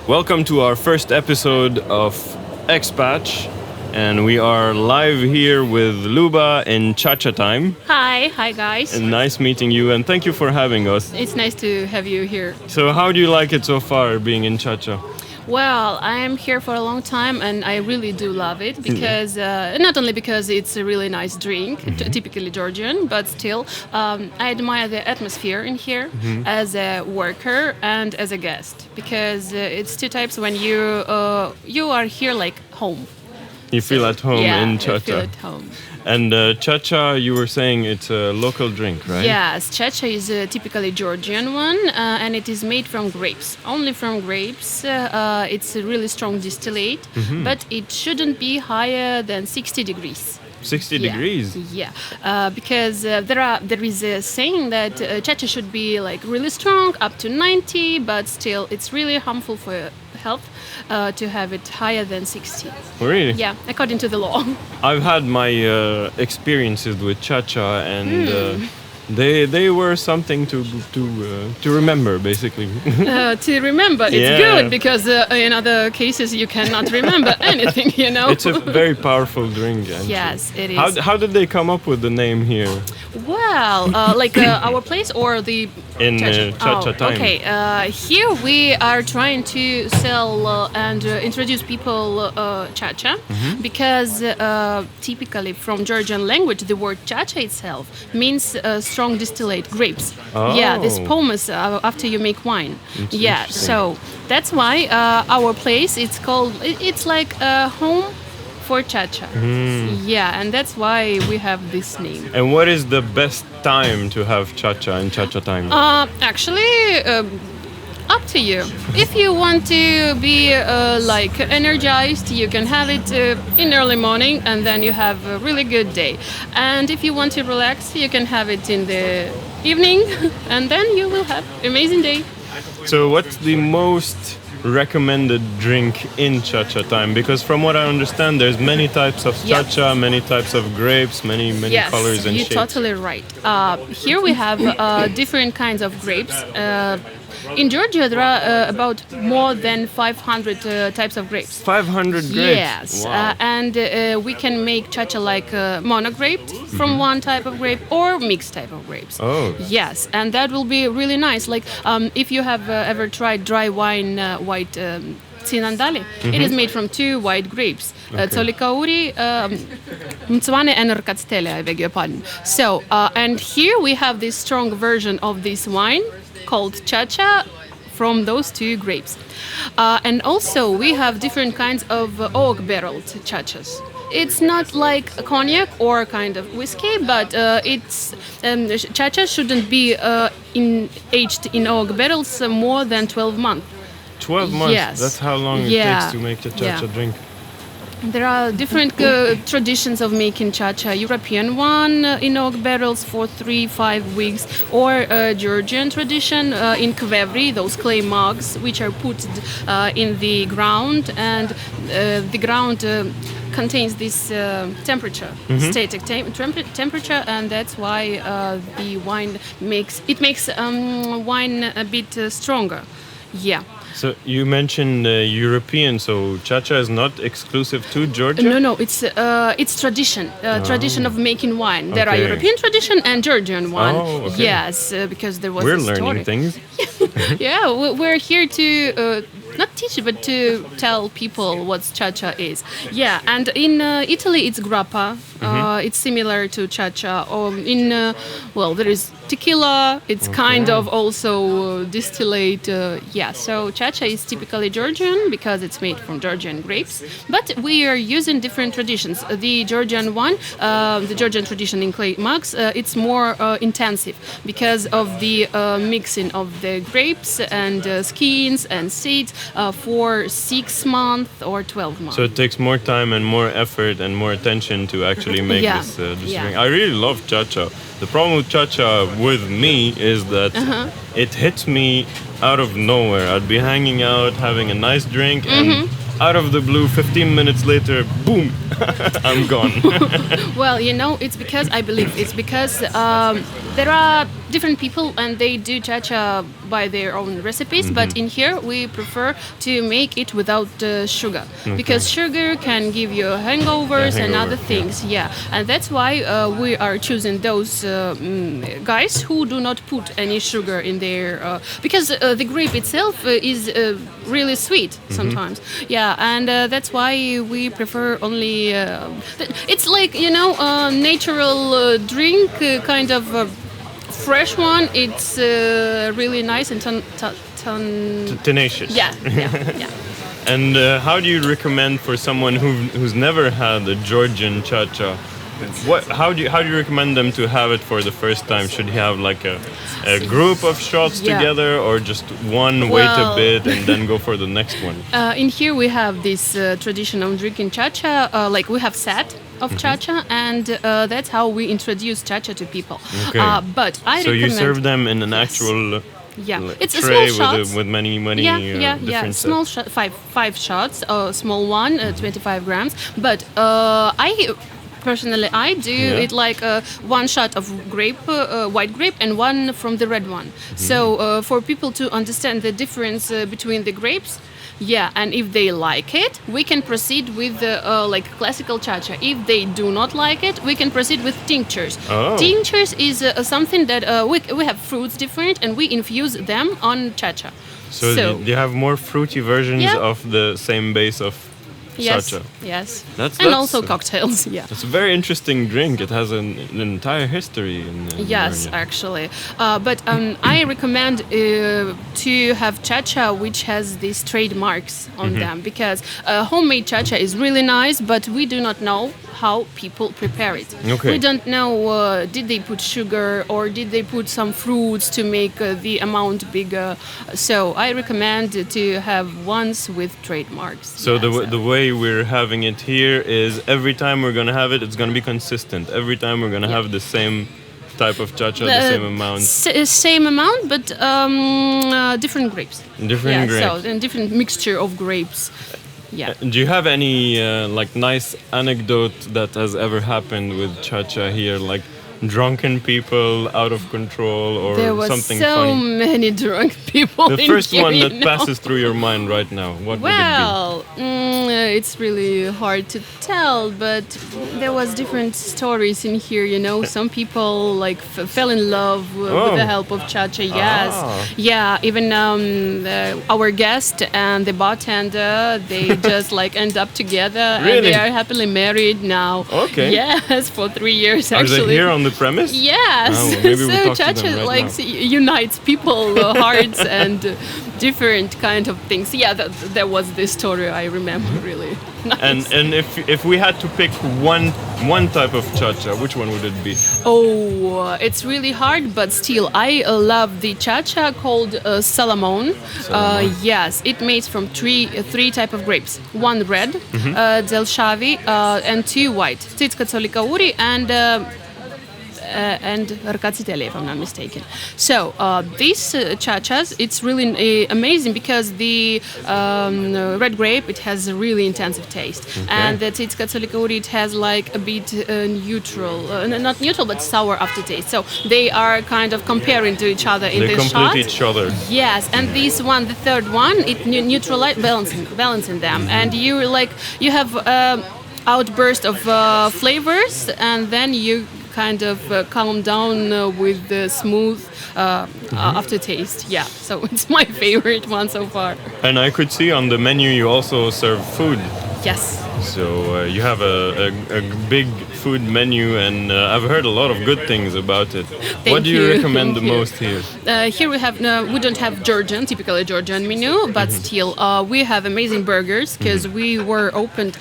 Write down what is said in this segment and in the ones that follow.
Welcome to our first episode of Xpatch, and we are live here with Luba in Chacha time. Hi guys. And nice meeting you, and thank you for having us. It's nice to have you here. So how do you like it so far, being in Chacha? Well, I am here for a long time and I really do love it because not only because it's a really nice drink, typically Georgian, but still I admire the atmosphere in here as a worker and as a guest, because it's two types when you are here like home. You feel at home in Chacha. I feel at home. And Chacha, you were saying it's a local drink, right? Yes, Chacha is a typically Georgian one, and it is made from grapes. Only from grapes. It's a really strong distillate, but it shouldn't be higher than 60 degrees. 60 degrees? Yeah, because there is a saying that Chacha should be like really strong, up to 90, but still it's really harmful for health to have it higher than 60. Really? Yeah, according to the law. I've had my experiences with Chacha, and they were something to remember, basically. To remember, it's good, because in other cases you cannot remember anything, you know. It's a very powerful drink. Actually. Yes, it is. How did they come up with the name here? Well, like our place or the in Chacha time? Okay, here we are trying to sell and introduce people Chacha, because typically from Georgian language the word Chacha itself means strong distillate grapes. Oh. Yeah, this pomace after you make wine. Yeah, so that's why our place it's like a home for Chacha. Yeah, and that's why we have this name. And what is the best time to have Chacha in Chacha time? Actually, up to you. If you want to be like energized, you can have it in early morning, and then you have a really good day. And if you want to relax, you can have it in the evening, and then you will have an amazing day. So what's the most recommended drink in Chacha time? Because from what I understand, there's many types of Chacha, many types of grapes, many colors and shapes. You're totally right. Here we have different kinds of grapes. In Georgia, there are about more than 500 types of grapes. 500 grapes? Yes, wow. And we can make Chacha like mono-graped from one type of grape or mixed type of grapes. Oh. Yes, and that will be really nice. Like if you have ever tried dry wine, white Tsinandali, it is made from two white grapes, Tsolikauri, Mtswane and Rkatstele, I beg your pardon. So, and here we have this strong version of this wine called Chacha from those two grapes. And also we have different kinds of oak-barreled Chachas. It's not like a cognac or kind of whiskey, but it's Chacha shouldn't be aged in oak barrels more than 12 months. 12 months? Yes. That's how long it takes to make a Chacha drink. There are different traditions of making Chacha. European one in oak barrels for 3-5 weeks, or Georgian tradition in kvevri, those clay mugs which are put in the ground, and the ground contains this temperature, static temperature, and that's why the wine makes wine a bit stronger. Yeah. So you mentioned European, so Chacha is not exclusive to Georgia? No, it's tradition, tradition of making wine. There are European tradition and Georgian one. Oh, okay. Yes, because there was We're a story. learning things. Yeah, we're here to not teach it, but to tell people what Chacha is. Yeah, and in Italy it's Grappa. It's similar to Chacha. There is tequila. It's kind of also distillate. So Chacha is typically Georgian because it's made from Georgian grapes. But we are using different traditions. The Georgian one, the Georgian tradition in clay mugs, it's more intensive because of the mixing of the grapes and skins and seeds for 6 months or 12 months. So it takes more time and more effort and more attention to actually make this drink. I really love Chacha. The problem with Chacha with me is that it hits me out of nowhere. I'd be hanging out, having a nice drink, and out of the blue, 15 minutes later, boom, I'm gone. Well, it's because I believe it's because there are different people and they do Cha-Cha by their own recipes, but in here we prefer to make it without sugar because sugar can give you hangovers and other things. Yeah, and that's why we are choosing those guys who do not put any sugar in their because the grape itself is really sweet sometimes. Yeah, and that's why we prefer only. It's like natural drink, kind of. Fresh one, it's really nice and tenacious. Yeah. And how do you recommend for someone who's never had a Georgian Cha-Cha? How do you recommend them to have it for the first time? Should he have like a group of shots together, or just one, wait a bit, and then go for the next one? In here we have this tradition of drinking Cha-Cha. Like we have set of Cha-Cha, and that's how we introduce Cha-Cha to people. Okay. But I so recommend... you serve them in an actual it's tray a small shot with many different small shot, five shots, small one, 25 grams. But I do it like one shot of grape, white grape, and one from the red one. So for people to understand the difference between the grapes. Yeah, and if they like it, we can proceed with like classical Cha-Cha. If they do not like it, we can proceed with tinctures. Tinctures is something that we have fruits different, and we infuse them on Cha-Cha. So you have more fruity versions of the same base of Chacha. Yes. That's also cocktails. Yeah. It's a very interesting drink. It has an entire history. Yes, actually. But I recommend to have Chacha which has these trademarks on them, because homemade Chacha is really nice, but we do not know how people prepare it. Okay. We don't know did they put sugar or did they put some fruits to make the amount bigger. So I recommend to have ones with trademarks. So the way we're having it here is every time we're going to have it, it's going to be consistent. Every time we're going to have the same type of Cha-Cha, the same amount. Same amount, but different grapes. Different grapes. So a different mixture of grapes. Yeah. Do you have any like nice anecdote that has ever happened with Cha-Cha here, like drunken people out of control or something funny? There were so many drunk people. The first one that passes through your mind right now, what would it be? It's really hard to tell, but there was different stories in here. Some people like fell in love with the help of Cha-Cha. Yes, yeah. Even our guest and the bartender, they just like end up together, really? And they are happily married now. Okay. Yes, for 3 years actually. Are they here on the premise? Yes. Maybe So Cha-Cha unites people hearts and different kind of things. Yeah, there was this story I remember really. Nice. And if we had to pick one type of Cha-Cha, which one would it be? It's really hard, but still I love the Cha-Cha called Salamon. Yes, it made from three type of grapes. One red, Dzelshavi, and two white, Tsitska Tsolikauri and Rkatsitele, if I'm not mistaken. So these Cha-Chas, it's really amazing because the red grape, it has a really intensive taste. And the Tsitska Tsolikauri, it has like a bit neutral, not neutral, but sour aftertaste. So they are kind of comparing to each other in this shot. They complete each other. Yes, and this one, the third one, it neutralizes, balancing them. And you have outburst of flavors, and then you kind of calm down with the smooth aftertaste. Yeah, so it's my favorite one so far. And I could see on the menu you also serve food. Yes. So you have a big food menu, and I've heard a lot of good things about it. What do you recommend the most here? Here we don't have typically Georgian menu, but still we have amazing burgers because we are opened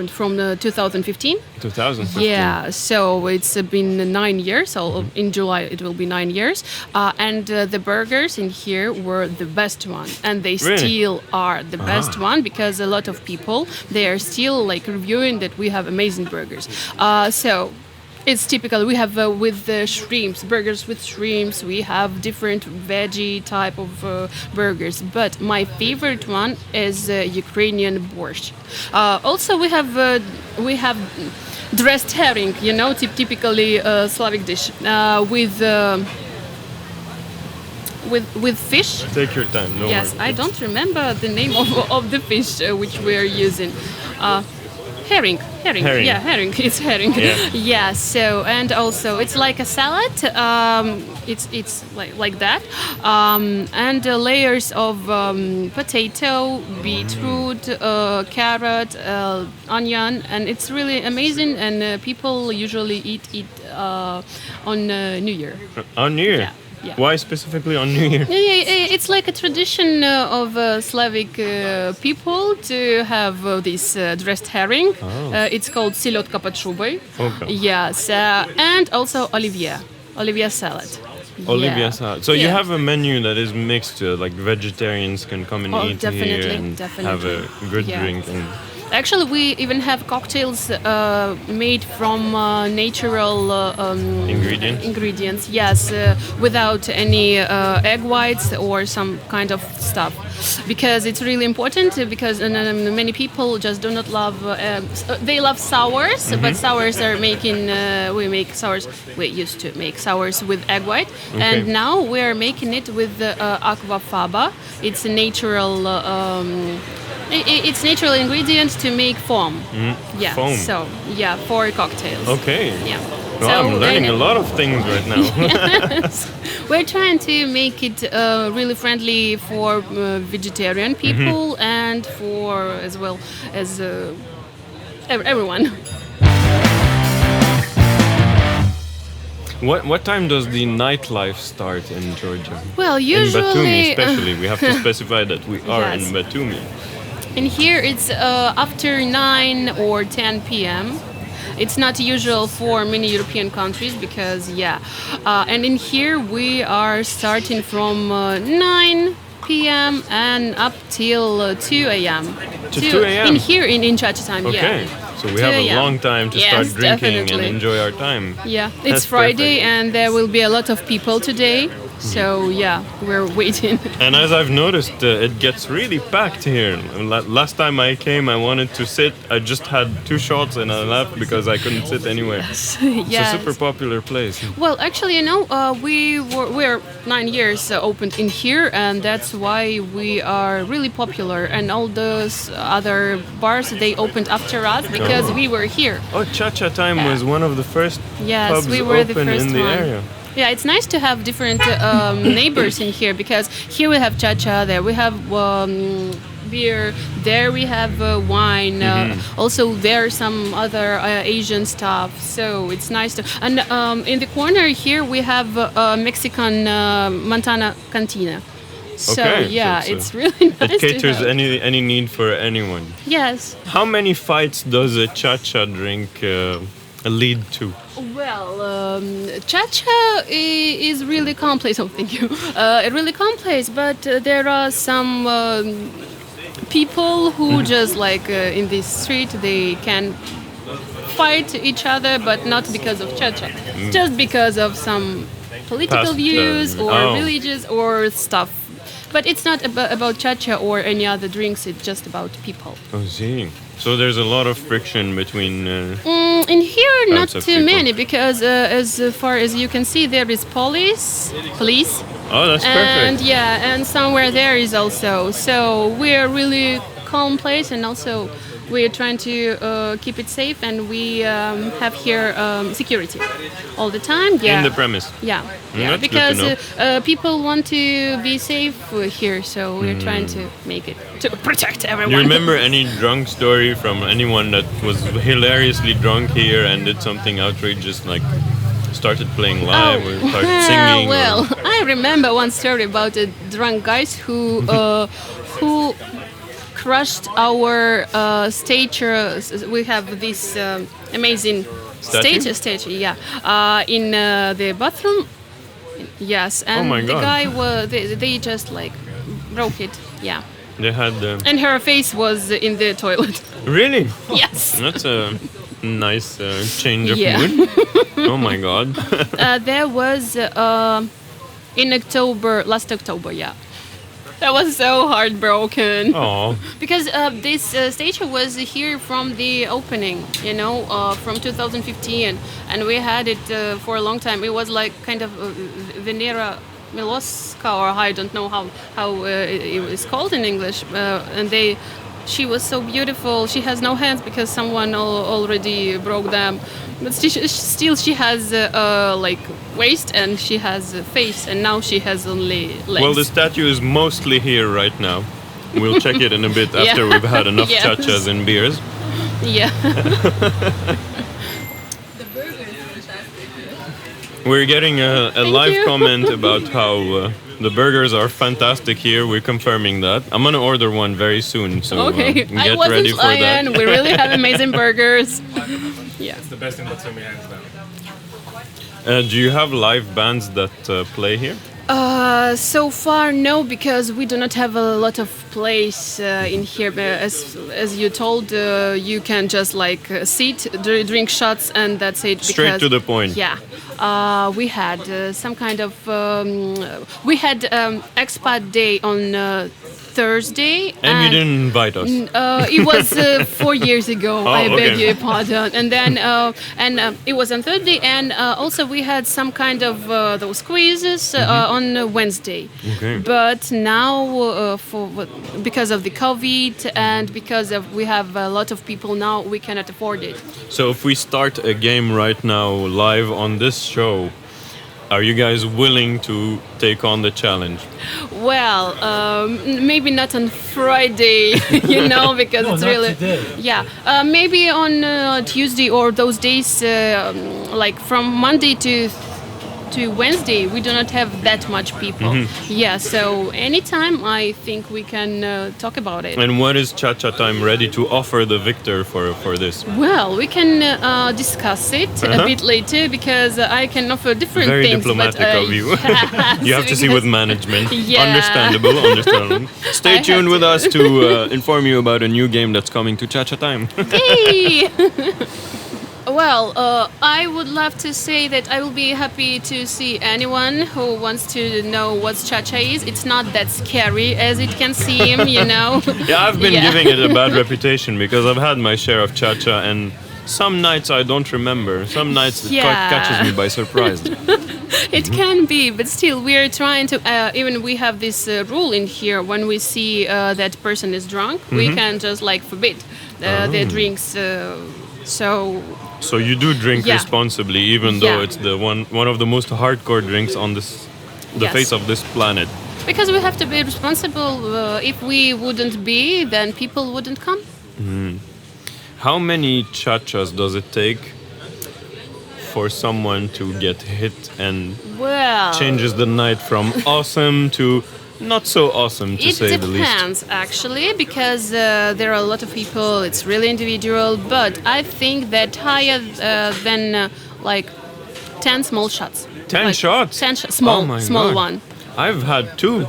from 2015. 2015. Yeah, so it's been 9 years. So in July it will be 9 years, and the burgers in here were the best one, and they still are the best one because a lot of people they are still like reviewing that we have amazing burgers. So it's typical. We have with the shrimps, burgers with shrimps. We have different veggie type of burgers. But my favorite one is Ukrainian borscht. Also, we have dressed herring, typically Slavic dish with fish. Take your time. No Yes, worries. I don't remember the name of the fish which we are using. Herring. Yeah, herring. It's herring. Yeah. So, and also it's like a salad. It's like that. And layers of potato, beetroot, carrot, onion, and it's really amazing. And people usually eat it on New Year. On New Year? Yeah. Yeah. Why specifically on New Year? It's like a tradition of Slavic people to have this dressed herring. Oh. It's called silotka pod šuboj. Okay. Yes, and also Olivier salad. Olivia salad. So you Yeah. have a menu that is mixed, like vegetarians can come and eat here and have a good drink. And Actually, we even have cocktails made from natural ingredients. Yes, without any egg whites or some kind of stuff, because it's really important. Because many people just do not love. They love sours, but sours are making. We used to make sours with egg white, and now we are making it with aquafaba. It's a natural. It's natural ingredients to make foam. Yeah. Foam. So for cocktails. Okay. Yeah. Well, So, I'm learning and- a lot of things right now. Yes. We're trying to make it really friendly for vegetarian people and for as well as everyone. What time does the nightlife start in Georgia? Well, In Batumi usually especially. We have to specify that we are Yes. in Batumi. in here it's after 9 or 10 p.m. It's not usual for many European countries because, and in here we are starting from 9 p.m. and up till 2 a.m. To 2 a.m.? In here in Chacha time, Okay. So we have 2 a a.m. long time to Yes, start drinking definitely. and enjoy our time. Yeah, That's it's Friday perfect. and there will be a lot of people today. So we're waiting. And as I've noticed, it gets really packed here. Last time I came, I wanted to sit. I just had 2 shots and I left because I couldn't sit anywhere. It's a super popular place. Well, actually, we're 9 years opened in here, and that's why we are really popular. And all those other bars they opened after us because we were here. Oh, Chacha time was one of the first Yes, pubs we were the open first in the one. area. Yeah, it's nice to have different neighbors in here because here we have Chacha, there we have beer, there we have wine. Also, there are some other Asian stuff. So it's nice to. And in the corner here we have Mexican Montana Cantina. So Okay, it's really nice. It caters to have. any need for anyone. Yes. How many fights does a Chacha drink lead to? Well, Chacha is really complex. Oh, thank you. Really complex, but there are some people who just like in this street they can fight each other, but not because of Chacha, just because of some political Past, views or oh. religious or stuff. But it's not about Chacha or any other drinks. It's just about people. Oh, see. So there's a lot of friction between. In here, not Types of too people. many, because as far as you can see, there is police, Oh, that's and perfect. and somewhere there is also. So we're really calm place, and also we're trying to keep it safe, and we have here security all the time. Yeah. In the premise. Yeah, That's good to because know. people want to be safe here, so we're trying to make it to protect everyone. You remember any drunk story from anyone that was hilariously drunk here and did something outrageous, like started playing live or started singing? Well, I remember one story about a drunk guys who crushed our stage. We have this amazing Statue? stage, in the bathroom. Yes, and my the God. guy they just like broke it. Yeah, They had. and her face was in the toilet. Really? Yes. That's a nice change of Yeah. mood. Oh my God. There was in last October, That was so heartbroken. Oh. Because this stage was here from the opening, from 2015, and we had it for a long time. It was like kind of Venera Miloska, or I don't know how it is called in English. She was so beautiful. She has no hands because someone already broke them. But still she has like waist and she has a face, and now she has only legs. Well, the statue is mostly here right now. We'll check it in a bit after we've had enough chachas and beers. Yeah. We're getting a live comment about how the burgers are fantastic here. We're confirming that. I'm gonna order one very soon, so okay. Get I wasn't ready for lying. that. We really have amazing burgers. Yeah. It's the best in Batsumi, hands down. Do you have live bands that play here? So far, no, because we do not have a lot of place in here. As you told, you can just like sit, drink shots, and that's it. Straight to the point. Yeah. We had some kind of... we had Xpatch Day on Thursday. And you didn't invite us. It was 4 years ago. I beg okay. your pardon. And then it was on Thursday, and also we had some kind of those quizzes on Wednesday. Okay. But now, because of the COVID and because we have a lot of people now, we cannot afford it. So if we start a game right now live on this show, are you guys willing to take on the challenge? Well, maybe not on Friday, because it's not really... today. Yeah, maybe on Tuesday or those days, like from Monday to Wednesday, we do not have that much people. Yeah, so anytime I think we can talk about it. And what is Cha-Cha Time ready to offer the victor for this? Well, we can discuss it a bit later, because I can offer different Very things. diplomatic of you. Yes, You have to see with management. Yeah. Understandable. Stay tuned with us to inform you about a new game that's coming to Cha-Cha Time. Hey! Well, I would love to say that I will be happy to see anyone who wants to know what Chacha is. It's not that scary as it can seem, Yeah, I've been giving it a bad reputation because I've had my share of Chacha, and some nights I don't remember. Some nights it catches me by surprise. It can be, but still, we're trying to. Even we have this rule in here: when we see that person is drunk, we can just like forbid their drinks. So you do drink responsibly, even though it's the one of the most hardcore drinks on the face of this planet. Because we have to be responsible. If we wouldn't be, then people wouldn't come. How many chachas does it take for someone to get hit and changes the night from awesome to not so awesome, to say the least? It depends, actually, because there are a lot of people. It's really individual, but I think that higher than like 10 small shots. 10 shots? 10 small, oh my small God. one. I've had 2,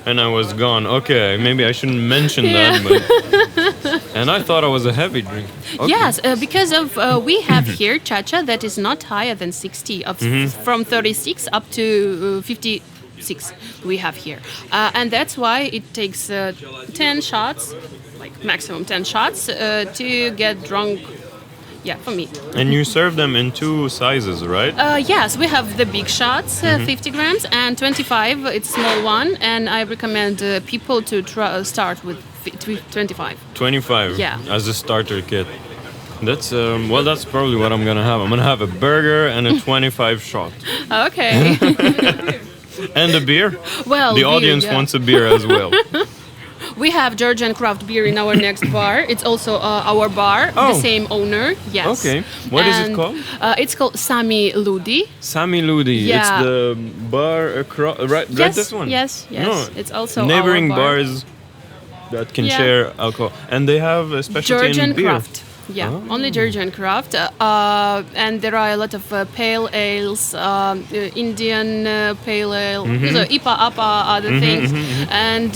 and I was gone. Okay, maybe I shouldn't mention that, but and I thought I was a heavy drink. Okay. Yes, because of we have here Chacha that is not higher than 60, from 36 up to 50. 6 we have here, and that's why it takes 10 shots, like maximum 10 shots, to get drunk. Yeah, for me. And you serve them in 2 sizes, right? Yes, we have the big shots, 50 grams, and 25. It's small one, and I recommend people to start with 25. 25. Yeah. As a starter kit. That's that's probably what I'm gonna have. I'm gonna have a burger and a 25 shot. Okay. And a beer? Well, the audience wants a beer as well. We have Georgian craft beer in our next bar. It's also our bar, the same owner. Yes. Okay. What is it called? It's called Sami Ludi. Sami Ludi. Yeah. It's the bar across. Right, this one? Yes. No. It's also neighboring our bar. bars that can share alcohol. And they have a specialty Georgian in beer. craft. Yeah, only Georgian craft, and there are a lot of pale ales, Indian pale ale, so IPA, APA, other things, and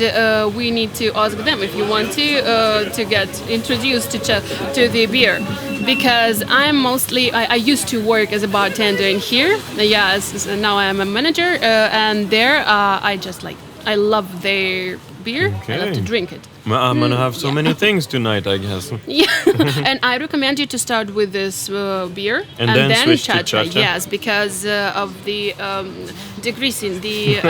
we need to ask them if you want to get introduced to the beer, because I'm mostly I used to work as a bartender in here, now I am a manager, and there I just like I love their beer. I love to drink it. Well, I'm gonna have so many things tonight, I guess. Yeah, and I recommend you to start with this beer and then switch to Chacha. Chacha. Yes, because of the decreasing the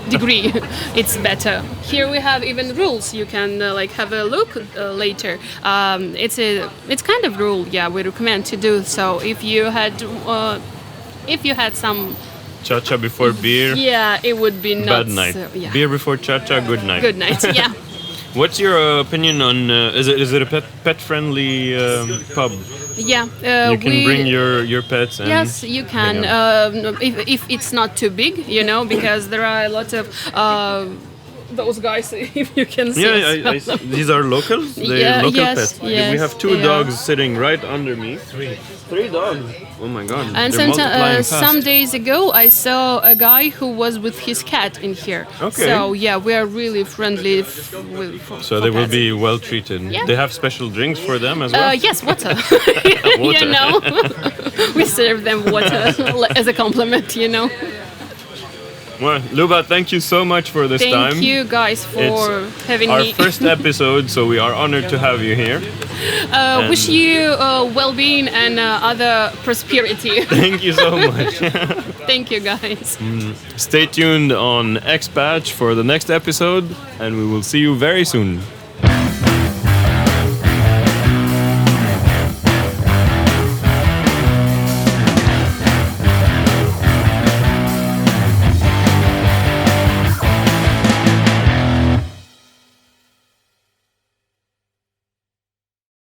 degree, it's better. Here we have even rules. You can have a look later. It's kind of rule. Yeah, we recommend to do so. If you had some Chacha before beer. Yeah, it would be not bad night. Yeah. Beer before Chacha, good night. Good night. Yeah. What's your opinion on? Is it a pet friendly pub? Yeah, you can bring your pets. And yes, you can. If it's not too big, because there are a lot of those guys. If you can see. Yeah, these are locals. They're local pets. Yes, we have two dogs sitting right under me. Three dogs. Oh my god. And some days ago, I saw a guy who was with his cat in here. Okay. So yeah, we are really friendly. So they will be well treated. Yeah. They have special drinks for them as well. Yes, water. Water. We serve them water as a compliment. Well, Luba, thank you so much for this time. Thank you guys for having me. me. Our first episode, so we are honored to have you here. Wish you well-being and other prosperity. Thank you so much. Thank you, guys. Stay tuned on Xpatch for the next episode, and we will see you very soon.